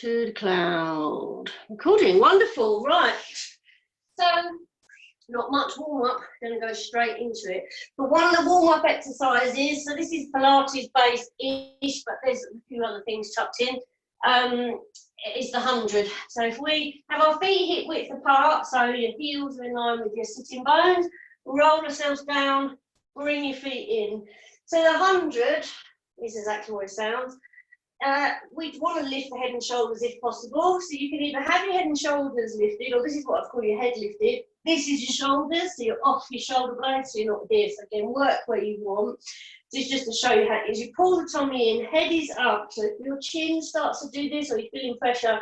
to the cloud. Recording, wonderful, right. So, not much warm-up, going to go straight into it. But one of the warm-up exercises, so this is Pilates based-ish, but there's a few other things tucked in, is the 100. So if we have our feet hip width apart, so your heels are in line with your sitting bones, roll ourselves down, bring your feet in. So the 100 is exactly what it sounds. We want to lift the head and shoulders if possible. So you can either have your head and shoulders lifted, or this is what I call your head lifted. This is your shoulders, so you're off your shoulder blades, so you're not here. So again, work where you want. This is just to show you how it is. You pull the tummy in, head is up. So if your chin starts to do this, or you're feeling pressure,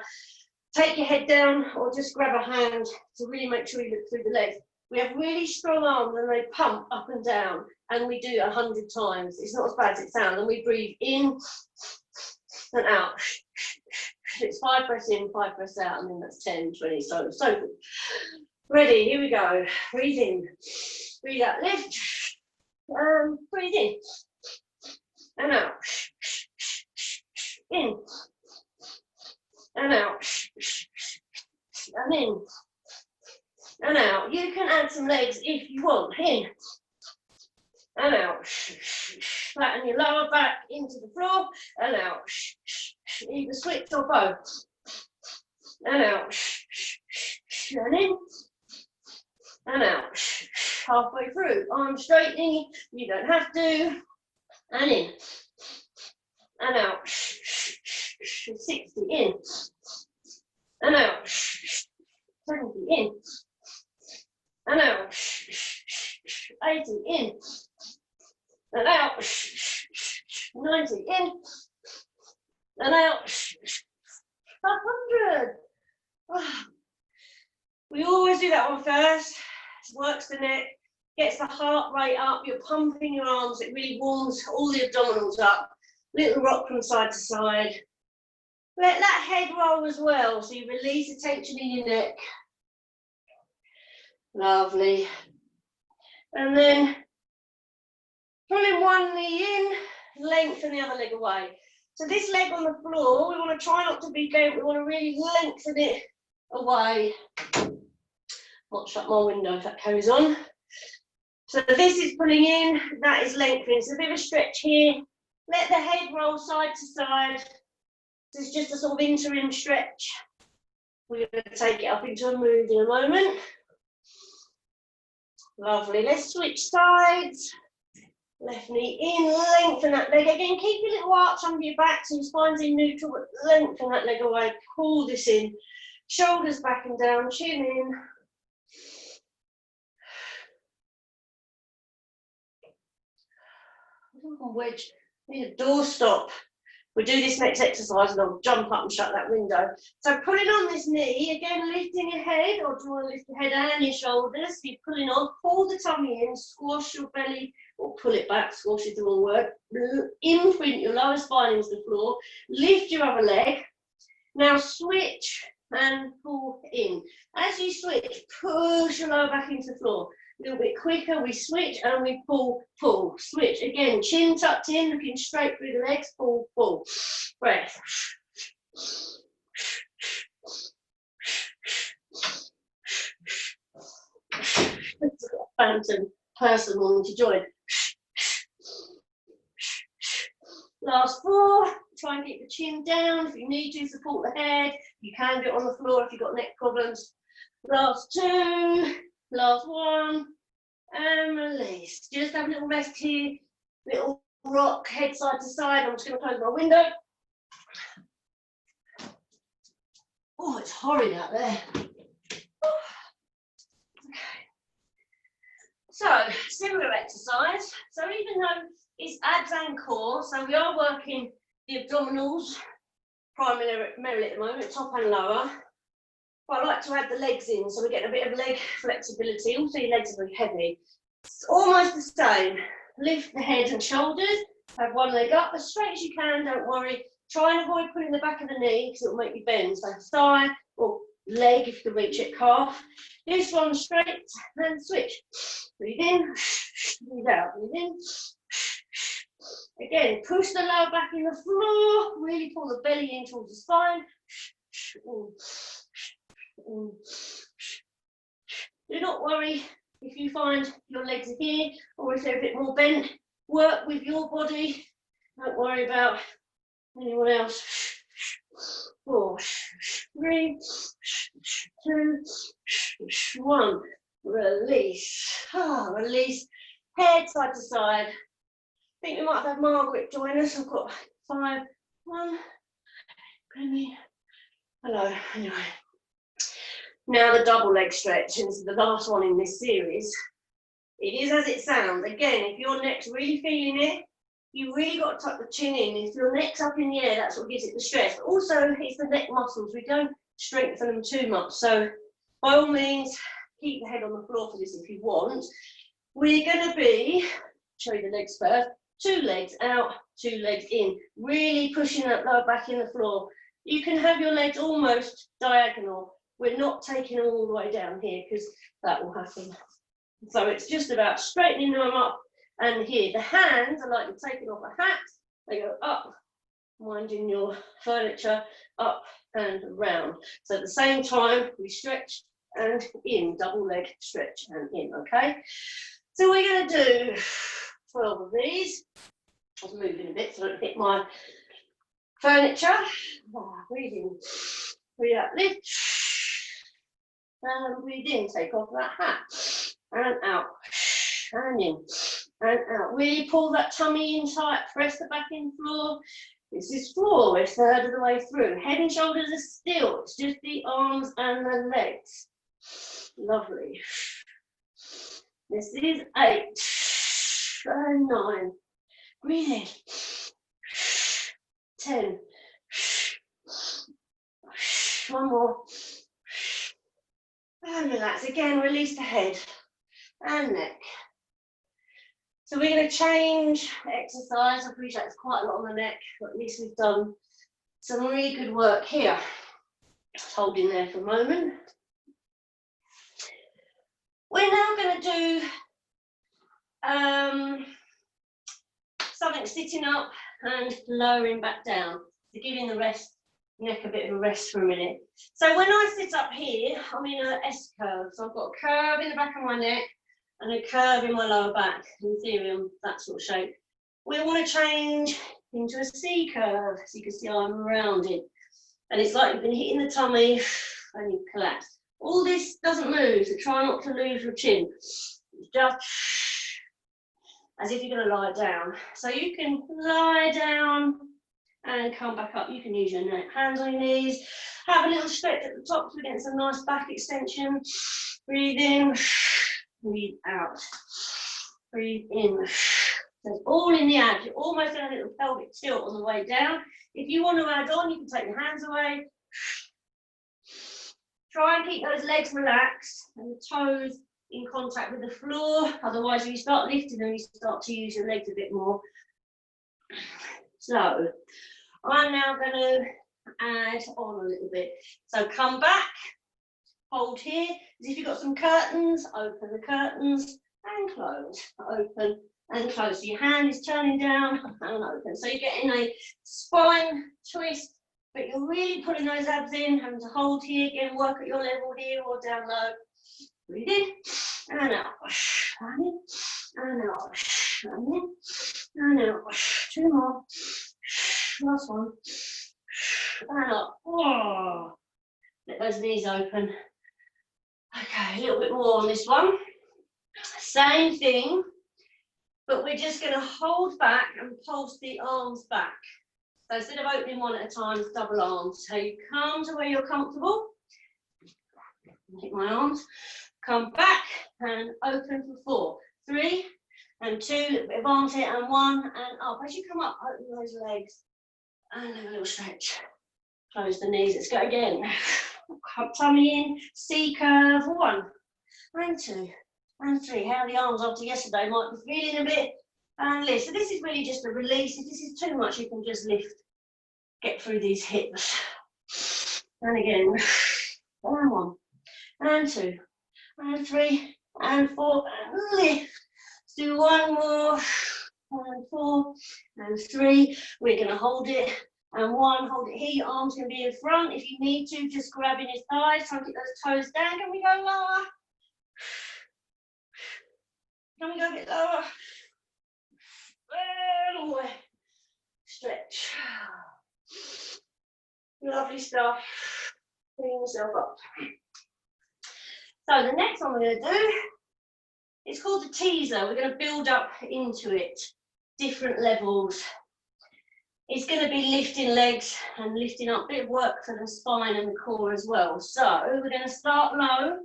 take your head down, or just grab a hand to really make sure you look through the legs. We have really strong arms and they pump up and down, and we do it 100 times. It's not as bad as it sounds. And we breathe in and out. It's 5 breaths in, 5 breaths out, and then that's 10, 20, so good. Ready, here we go. Breathe in, breathe out, lift, breathe in, and out, in, and out, and in, and out. You can add some legs if you want. In, and out. Flatten your lower back into the floor, and out. Either switch or both. And out. And in. And out. Halfway through. Arm straightening. You don't have to. And in. And out. 60 in. And out. 70 in. And out. 80 in. And out. 90 in. And out. 100. We always do that one first. It works the neck, gets the heart rate up. You're pumping your arms. It really warms all the abdominals up. Little rock from side to side. Let that head roll as well, so you release the tension in your neck. Lovely. And then pulling one knee in, lengthen the other leg away. So this leg on the floor, we want to try not to be bent. We want to really lengthen it away. Not shut my window if that carries on. So this is pulling in, that is lengthening. So a bit of a stretch here. Let the head roll side to side. This is just a sort of interim stretch. We're going to take it up into a move in a moment. Lovely. Let's switch sides. Left knee in, lengthen that leg again. Keep your little arch under your back so your spine's in neutral, but lengthen that leg away. Pull this in. Shoulders back and down, chin in. Wedge, need a doorstop. We'll do this next exercise and I'll jump up and shut that window. So pulling on this knee, again lifting your head, or do you want to lift your head and your shoulders? So you're pulling on, pull the tummy in, squash your belly, or pull it back, squash is the wrong word. Imprint your lower spine into the floor, lift your other leg. Now switch and pull in. As you switch, push your lower back into the floor. A little bit quicker, we switch and we pull, pull, switch. Again, chin tucked in, looking straight through the legs, pull, pull. Breath. Phantom person wanting to join. Last 4, try and keep the chin down. If you need to support the head, you can do it on the floor if you've got neck problems. Last 2, last 1, and release. Just have a little rest here, little rock, head side to side. I'm just going to close my window. Oh, it's horrid out there. Okay. So, similar exercise. So even though it's abs and core, so we are working the abdominals primarily at the moment, top and lower. But I like to add the legs in, so we're getting a bit of leg flexibility. Also, your legs are very heavy. It's almost the same. Lift the head and shoulders. Have one leg up as straight as you can, don't worry. Try and avoid pulling the back of the knee because it will make you bend. So thigh or leg if you can reach it, calf. This one straight and switch. Breathe in, breathe out, breathe in. Again, push the lower back in the floor, really pull the belly in towards the spine. Do not worry if you find your legs are here or if they're a bit more bent. Work with your body. Don't worry about anyone else. 4, 3, 2, 1. Release. Release. Head side to side. I think we might have had Margaret join us. I've got 5, 1. Penny. Hello. Anyway. Now the double leg stretch, and this is the last one in this series. It is as it sounds. Again, if your neck's really feeling it, you really got to tuck the chin in. If your neck's up in the air, that's what gives it the stress. But also, it's the neck muscles. We don't strengthen them too much. So, by all means, keep the head on the floor for this if you want. We're going to be, show you the legs first, 2 legs out, 2 legs in. Really pushing that lower back in the floor. You can have your legs almost diagonal. We're not taking them all the way down here because that will happen. So it's just about straightening them up and here. The hands are like you're taking off a hat. They go up, winding your furniture up and around. So at the same time, we stretch and in, double leg stretch and in, okay? So we're going to do 12 of these. I was moving a bit so I don't hit my furniture. Breathe in, breathe out, lift. And breathe in, take off that hat. And out, and in, and out. Really pull that tummy in tight, press the back in floor. This is 4, we're 1/3 of the way through. Head and shoulders are still, it's just the arms and the legs. Lovely. This is 8, and 9. Breathe in. 10. One more. And relax. Again, release the head and neck. So we're going to change exercise. I appreciate it's quite a lot on the neck, but at least we've done some really good work here. Just holding there for a moment. We're now going to do something sitting up and lowering back down. So giving the neck a bit of a rest for a minute. So when I sit up here, I'm in an S curve. So I've got a curve in the back of my neck and a curve in my lower back. In theory, I'm that sort of shape. We want to change into a C curve. So you can see I'm rounded. And it's like you've been hitting the tummy and you collapse. All this doesn't move, so try not to lose your chin. It's just as if you're going to lie down. So you can lie down and come back up. You can use your hands on your knees. Have a little stretch at the top to get some nice back extension. Breathe in, breathe out. Breathe in. So it's all in the abs. You're almost in a little pelvic tilt on the way down. If you want to add on, you can take your hands away. Try and keep those legs relaxed and the toes in contact with the floor. Otherwise, if you start lifting them, you start to use your legs a bit more. So I'm now going to add on a little bit. So come back, hold here. As if you've got some curtains, open the curtains and close. Open and close. So your hand is turning down and open. So you're getting a spine twist, but you're really putting those abs in, having to hold here. Again, work at your level here or down low. Breathe in and out. And in and out. And in and out. 2 more. Last one. And up. Oh. Let those knees open. Okay, a little bit more on this one. Same thing, but we're just going to hold back and pulse the arms back. So instead of opening one at a time, it's double arms. So you come to where you're comfortable. Hit my arms. Come back and open for 4, 3, and 2. A little bit of arms here and 1 and up. As you come up, open those legs and have a little stretch. Close the knees. Let's go again. Tummy in. C curve. 1 and 2 and 3. How the arms after yesterday might be feeling a bit and lift. So this is really just a release. If this is too much, you can just lift. Get through these hips. And again. And 1 and 2 and 3 and 4 and lift. Let's do one more. and 4 and 3. We're going to hold it. And 1, hold it here. Your arms can be in front. If you need to, just grabbing his thighs, try and get those toes down. Can we go lower? Can we go a bit lower? All the way. Stretch. Lovely stuff. Bring yourself up. So the next one we're going to do, it's called the teaser. We're going to build up into it, different levels. It's going to be lifting legs and lifting up, a bit of work for the spine and the core as well. So we're going to start low.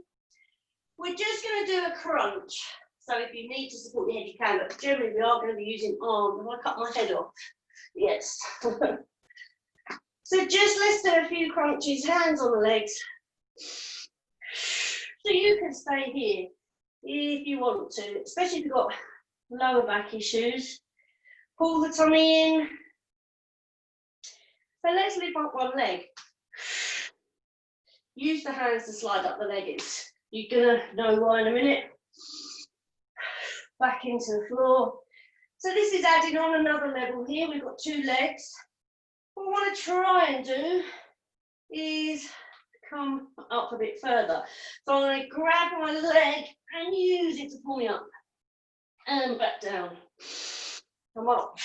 We're just going to do a crunch. So if you need to support your head, you can, but generally we are going to be using arms. If I cut my head off, yes. So just let's do a few crunches, hands on the legs. So you can stay here if you want to, especially if you've got lower back issues. Pull the tummy in. So let's lift up one leg. Use the hands to slide up the leggings. You're gonna know why in a minute. Back into the floor. So this is adding on another level here. We've got 2 legs. What I want to try and do is come up a bit further. So I'm going to grab my leg and use it to pull me up. And back down. Come up.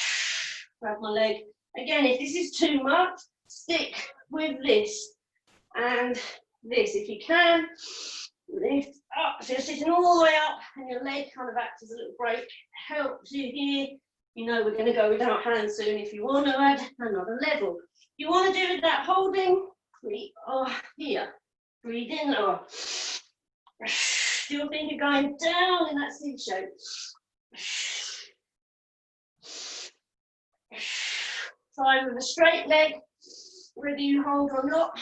Grab my leg. Again, if this is too much, stick with this and this if you can. Lift up, so you're sitting all the way up and your leg kind of acts as a little break. Helps you here. You know we're going to go without hands soon if you want to add another level. You want to do that holding, we are here. Breathe in, lower. Still think you're going down in that C shape. Try with a straight leg, whether you hold or not.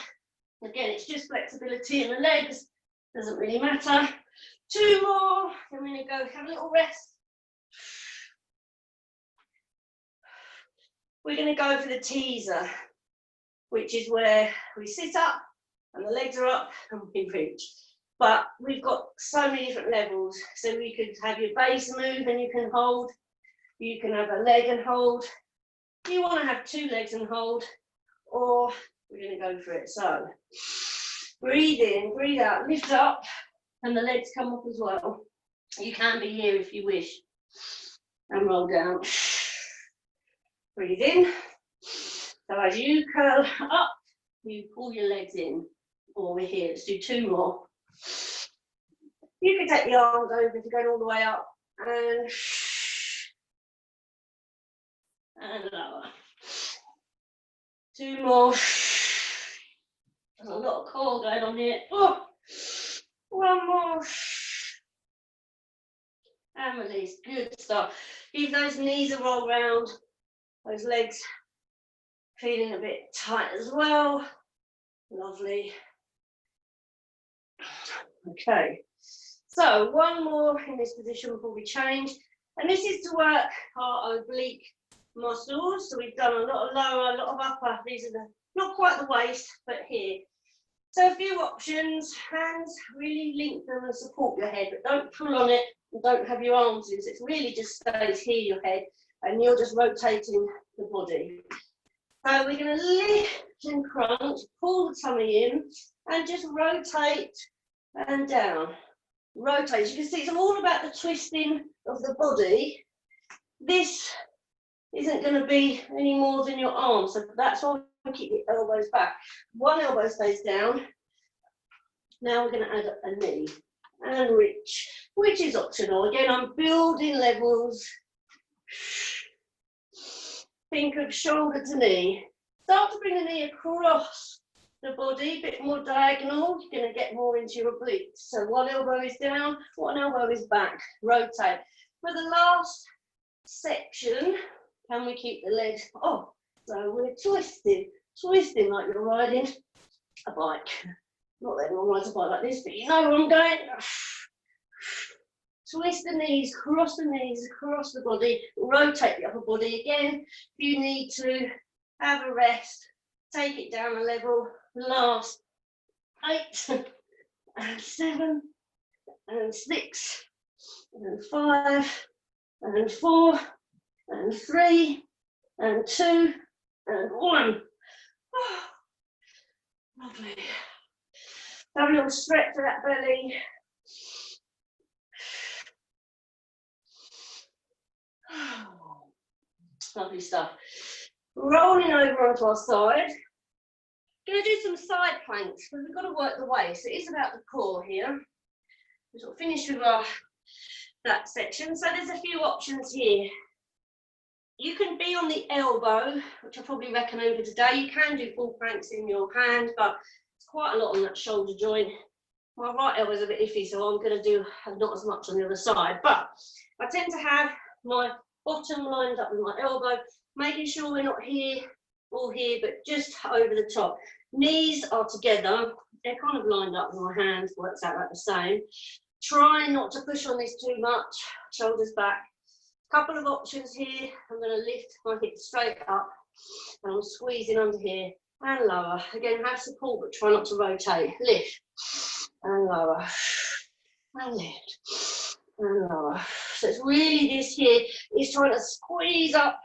Again, it's just flexibility in the legs, doesn't really matter. 2 more, then we're going to go have a little rest. We're going to go for the teaser, which is where we sit up and the legs are up and we reach. But we've got so many different levels. So we could have your base move and you can hold. You can have a leg and hold. You want to have 2 legs and hold, or we're going to go for it. So breathe in, breathe out, lift up, and the legs come up as well. You can be here if you wish. And roll down. Breathe in. So as you curl up, you pull your legs in. Or we're here. Let's do 2 more. You can take the arms over if you're going all the way up. And lower. 2 more. There's a lot of core going on here. Oh, 1 more. And release. Good stuff. Give those knees a roll round. Those legs feeling a bit tight as well. Lovely. Okay. So 1 more in this position before we change. And this is to work our oblique muscles. So we've done a lot of lower, a lot of upper. These are the, not quite the waist, but here. So a few options. Hands, really link them and support your head, but don't pull on it and don't have your arms in. So it's really just stays here, your head, and you're just rotating the body. So we're going to lift and crunch, pull the tummy in, and just rotate and down. Rotate. You can see it's all about the twisting of the body. This isn't going to be any more than your arm, so that's why we keep your elbows back. 1 elbow stays down. Now we're going to add a knee and reach, which is optional. Again, I'm building levels. Think of shoulder to knee. Start to bring the knee across the body, a bit more diagonal. You're going to get more into your obliques. So 1 elbow is down, 1 elbow is back. Rotate. For the last section, can we keep the legs off? So we're twisting like you're riding a bike. Not that everyone rides a bike like this, but you know where I'm going. Twist the knees, across the body, rotate the upper body again. If you need to have a rest, take it down a level. Last 8 and 7 and 6 and 5 and 4 and 3, and 2, and 1. Oh, lovely. Have a little stretch to that belly. Oh, lovely stuff. Rolling over onto our side. Going to do some side planks because we've got to work the waist. So it is about the core here. We're sort of finished with that section. So there's a few options here. You can be on the elbow, which I probably recommend for today. You can do full planks in your hand, but it's quite a lot on that shoulder joint. My right elbow is a bit iffy, so I'm going to do not as much on the other side. But I tend to have my bottom lined up with my elbow, making sure we're not here or here, but just over the top. Knees are together. They're kind of lined up with my hands, works out like the same. Try not to push on this too much. Shoulders back. Couple of options here. I'm going to lift my hips straight up and I'm squeezing under here and lower. Again, have support, but try not to rotate. Lift and lower and lift and lower. So it's really this here is trying to squeeze up.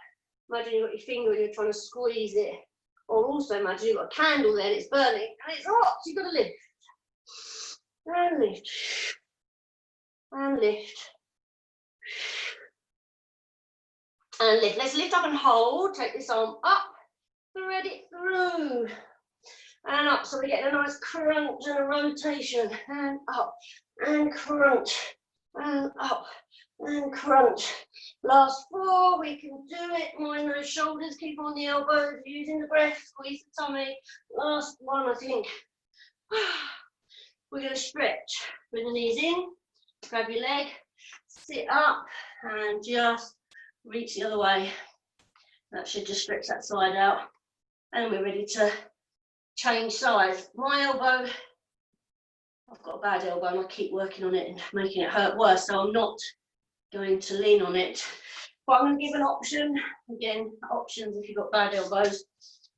Imagine you've got your finger and you're trying to squeeze it. Or also imagine you've got a candle there and it's burning and it's hot. So you've got to lift and lift and lift. And lift. Let's lift up and hold. Take this arm up, thread it through, and up. So we're getting a nice crunch and a rotation. And up, and crunch, and up, and crunch. Last 4, we can do it. Mind those shoulders, keep on the elbows, using the breath, squeeze the tummy. Last 1, I think. We're going to stretch. Bring the knees in, grab your leg, sit up, and just reach the other way. That should just stretch that side out. And we're ready to change sides. My elbow, I've got a bad elbow and I keep working on it and making it hurt worse, so I'm not going to lean on it. But I'm going to give an option. Again, options if you've got bad elbows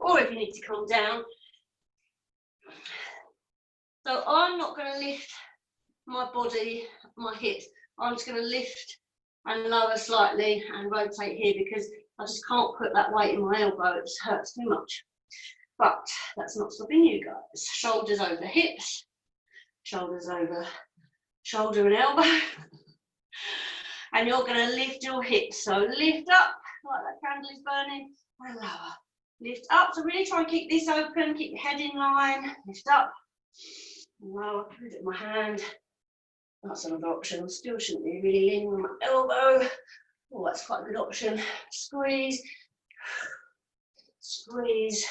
or if you need to come down. So I'm not going to lift my body, my hips. I'm just going to lift and lower slightly and rotate here because I just can't put that weight in my elbow. It just hurts too much. But that's not stopping you guys. Shoulders over hips, shoulders over shoulder and elbow. And you're going to lift your hips. So lift up like that candle is burning and lower. Lift up. So really try and keep this open. Keep your head in line. Lift up. Lower. Put it in my hand. That's another option. I still shouldn't be really leaning on my elbow. Oh, that's quite a good option. Squeeze, squeeze,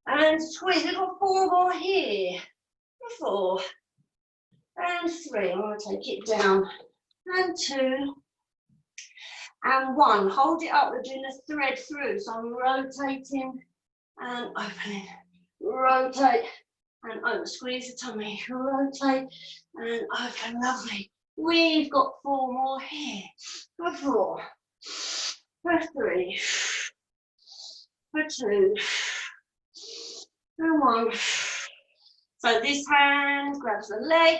and squeeze. We've got 4 more here. 4 and 3. I'm going to take it down. And 2 and 1. Hold it up. We're doing a thread through. So I'm rotating and opening. Rotate and open. Squeeze the tummy. Rotate and open. Lovely. We've got 4 more here. For 4, for 3, for 2, and 1. So this hand grabs the leg,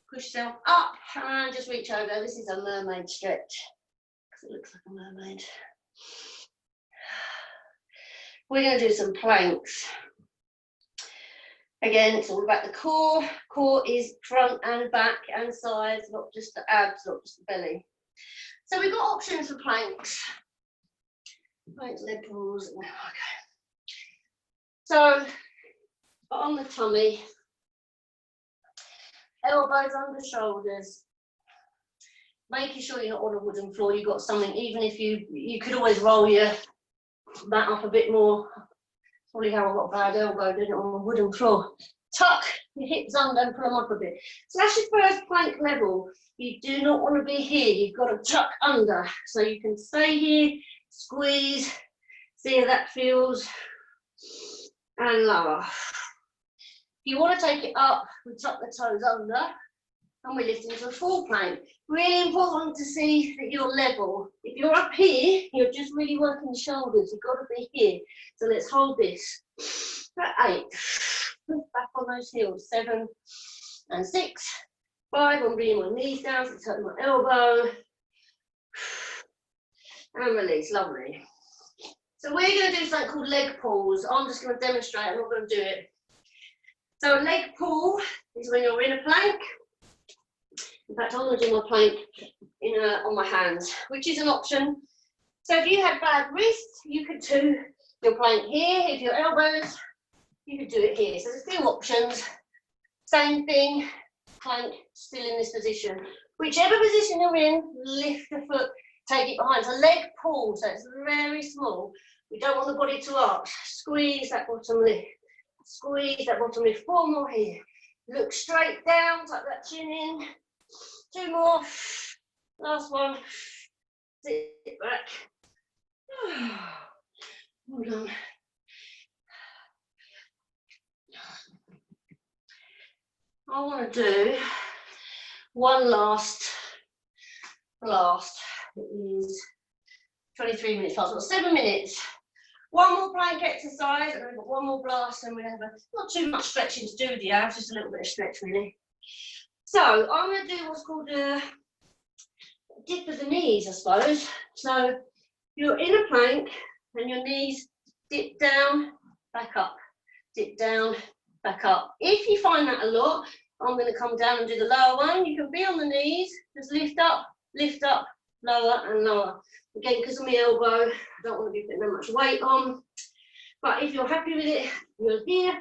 push yourself up, and just reach over. This is a mermaid stretch because it looks like a mermaid. We're going to do some planks. Again, it's all about the core. Core is front and back and sides, not just the abs, not just the belly. So we've got options for planks. Planks, leg pulls. Okay. So on the tummy, elbows under shoulders. Making sure you're not on a wooden floor. You've got something. Even if you could always roll your mat up a bit more. Probably how I got a bad elbow, did it on a wooden floor. Tuck your hips under and pull them up a bit. So that's your first plank level. You do not want to be here. You've got to tuck under. So you can stay here, squeeze, see how that feels, and lower. If you want to take it up, we tuck the toes under, and we lift into a full plank. Really important to see that you're level. If you're up here, you're just really working the shoulders. You've got to be here. So let's hold this. At 8. Push back on those heels. 7 and 6. 5. I'm bringing my knees down, so it's hurting my elbow. And release, lovely. So we're going to do something called leg pulls. I'm just going to demonstrate, I'm not going to do it. So a leg pull is when you're in a plank. In fact, I'm going to do my plank on my hands, which is an option. So if you had bad wrists, you could do your plank here. If your elbows, you could do it here. So there's a few options. Same thing, plank still in this position. Whichever position you're in, lift the foot, take it behind. So leg pull, so it's very small. We don't want the body to arch. Squeeze that bottom lift. Squeeze that bottom lift. 4 more here. Look straight down, tuck that chin in. 2 more. Last one. Sit back. Hold on. I want to do one last blast. It is 23 minutes past, well, 7 minutes. One more plank exercise, and then we've got one more blast, and we have not too much stretching to do with the abs, just a little bit of stretch really. So I'm going to do what's called a dip of the knees, I suppose. So you're in a plank, and your knees dip down, back up, dip down, back up. If you find that a lot, I'm going to come down and do the lower one. You can be on the knees, just lift up, lower and lower. Again, because of my elbow, I don't want to be putting that much weight on. But if you're happy with it, you're here,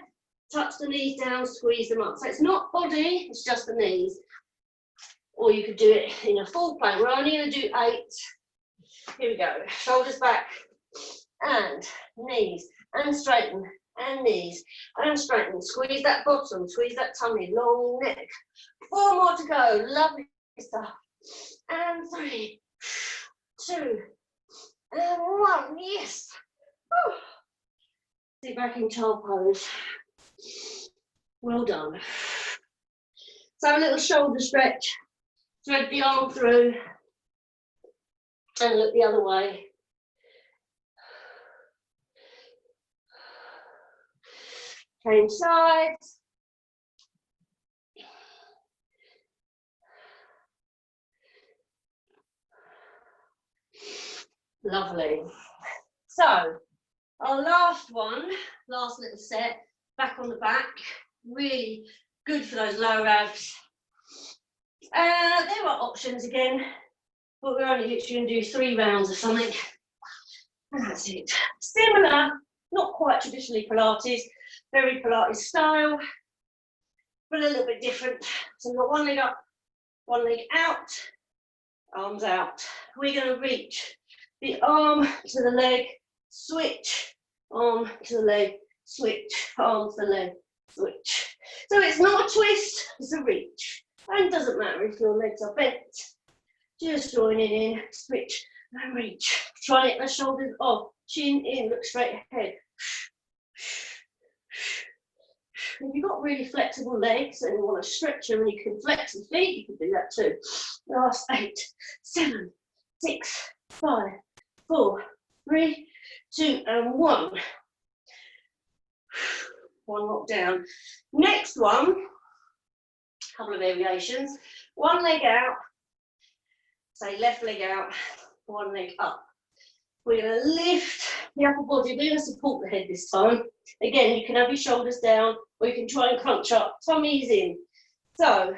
touch the knees down, squeeze them up. So it's not body, it's just the knees. Or you could do it in a full plank. We're only going to do 8. Here we go. Shoulders back and knees and straighten and knees and straighten. Squeeze that bottom, squeeze that tummy, long neck. 4 more to go. Lovely stuff. And 3, 2, and 1. Yes. Whew. Sit back in child pose. Well done. So a little shoulder stretch. Thread the arm through and look the other way. Change sides. Lovely. So our last one, last little set, back on the back, really good for those lower abs. There are options again, but we're only literally going to do 3 rounds of something. And that's it. Similar, not quite traditionally Pilates, very Pilates style, but a little bit different. So we've got one leg up, one leg out, arms out. We're going to reach the arm to the leg, switch, arm to the leg, switch, arm to the leg, switch. So it's not a twist, it's a reach. And it doesn't matter if your legs are bent. Just joining in, switch and reach. Try to get the shoulders off, chin in, look straight ahead. If you've got really flexible legs and you want to stretch them and you can flex the feet, you can do that too. Last 8, 7, 6, 5, 4, 3, 2, and 1. One lock down. Next one, couple of variations. One leg out, say left leg out, one leg up. We're going to lift the upper body. We're going to support the head this time. Again, you can have your shoulders down, or you can try and crunch up. Tummy's in. So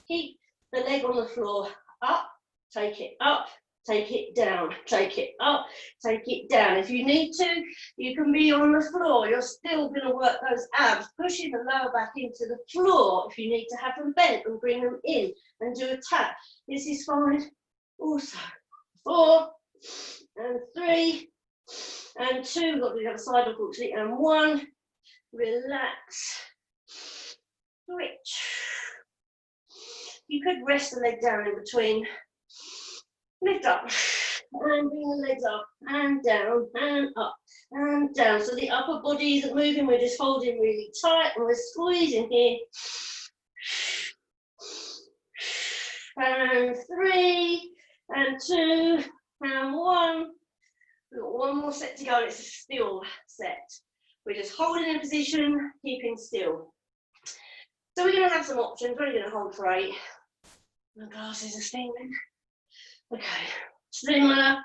keep the leg on the floor. Up, take it up, take it down, take it up, take it down. If you need to, you can be on the floor. You're still going to work those abs, pushing the lower back into the floor. If you need to have them bent and bring them in and do a tap, this is fine. Also, 4 and 3 and 2. We've got to do the other side, unfortunately, and 1. Relax. Switch. You could rest the leg down in between. Lift up and bring the legs up and down and up and down. So the upper body isn't moving, we're just holding really tight and we're squeezing here. And 3 and 2 and 1. We've got one more set to go. It's a still set. We're just holding in position, keeping still. So we're going to have some options. We're only going to hold for 8. My glasses are steaming. Okay, similar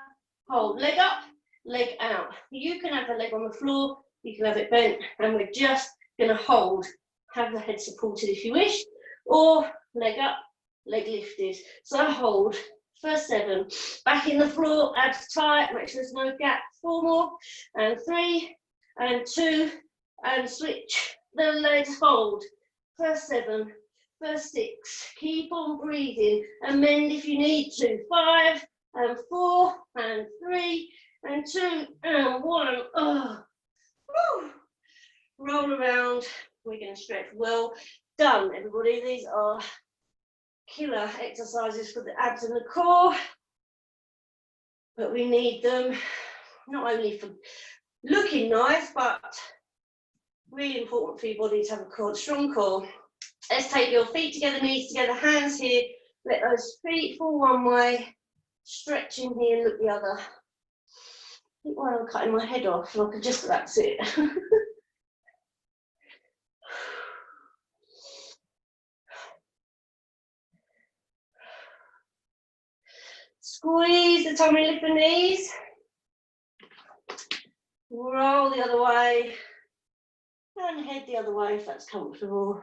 hold, leg up, leg out. You can have the leg on the floor, you can have it bent, and we're just gonna hold. Have the head supported if you wish, or leg up, leg lifted. So hold, first 7, back in the floor, abs tight, make sure there's no gap. 4 more, and 3, and 2, and switch the legs, hold. First 7, first 6, keep on breathing, and bend if you need to. 5, and 4, and 3, and 2, and 1. Oh. Woo. Roll around. We're going to stretch. Well done, everybody. These are killer exercises for the abs and the core, but we need them not only for looking nice, but really important for your body to have a core, strong core. Let's take your feet together, knees together, hands here. Let those feet fall one way, stretching here and look the other. I think while I'm cutting my head off, and I could just about see it. Squeeze the tummy, lift the knees. Roll the other way. And head the other way if that's comfortable.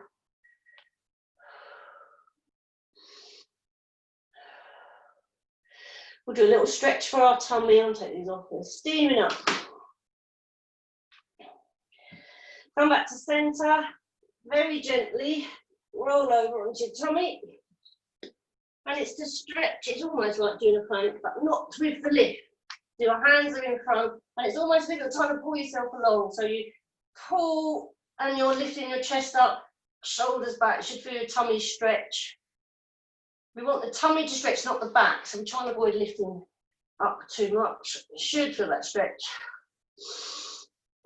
We'll do a little stretch for our tummy. I'll take these off. We're steaming up. Come back to centre. Very gently roll over onto your tummy. And it's to stretch. It's almost like doing a plank, but not with the lift. Your hands are in front, and it's almost like you're trying to pull yourself along. So you pull, and you're lifting your chest up, shoulders back. You should feel your tummy stretch. We want the tummy to stretch, not the back. So we're trying to avoid lifting up too much. You should feel that stretch.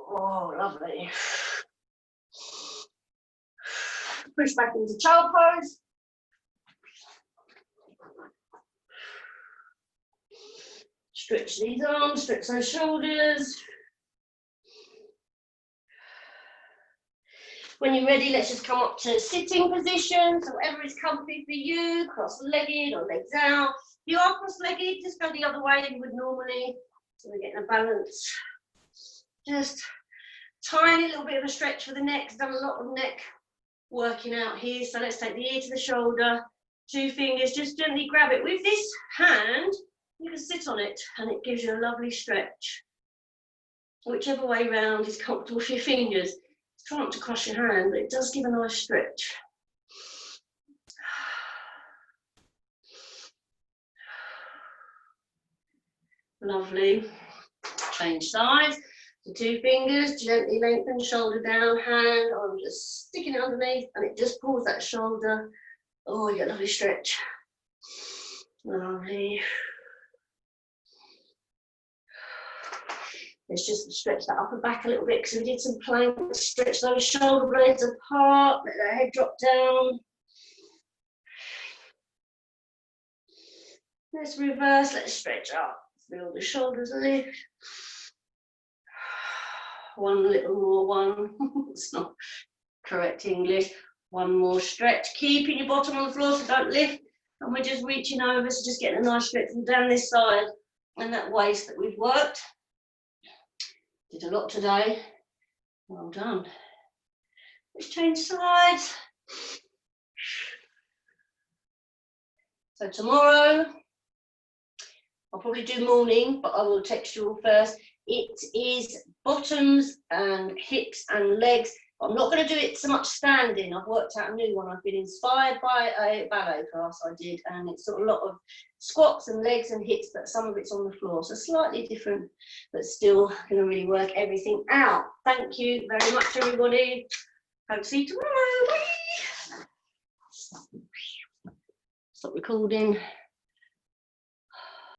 Oh, lovely. Push back into child pose. Stretch these arms, stretch those shoulders. When you're ready, let's just come up to sitting position. So whatever is comfy for you, cross-legged or legs out. If you are cross-legged, just go the other way than you would normally. So we're getting a balance. Just tiny little bit of a stretch for the neck. Done a lot of neck working out here. So let's take the ear to the shoulder. 2 fingers, just gently grab it. With this hand, you can sit on it and it gives you a lovely stretch. Whichever way round is comfortable for your fingers. Try not to crush your hand, but it does give a nice stretch. Lovely. Change sides. So 2 fingers, gently lengthen shoulder down, hand. I'm just sticking it underneath and it just pulls that shoulder. Oh, you get a lovely stretch. Lovely. Let's just stretch that upper back a little bit because we did some planks. Stretch those shoulder blades apart. Let that head drop down. Let's reverse. Let's stretch up. Feel the shoulders lift. One little more one. It's not correct English. One more stretch. Keeping your bottom on the floor so don't lift. And we're just reaching over. So just getting a nice stretch from down this side. And that waist that we've worked. Did a lot today. Well done. Let's change sides. So tomorrow, I'll probably do morning, but I will text you all first. It is bottoms and hips and legs. I'm not going to do it so much standing. I've worked out a new one. I've been inspired by a ballet class I did, and it's sort of a lot of squats and legs and hips, but some of it's on the floor. So slightly different, but still going to really work everything out. Thank you very much, everybody. Hope to see you tomorrow. Stop recording.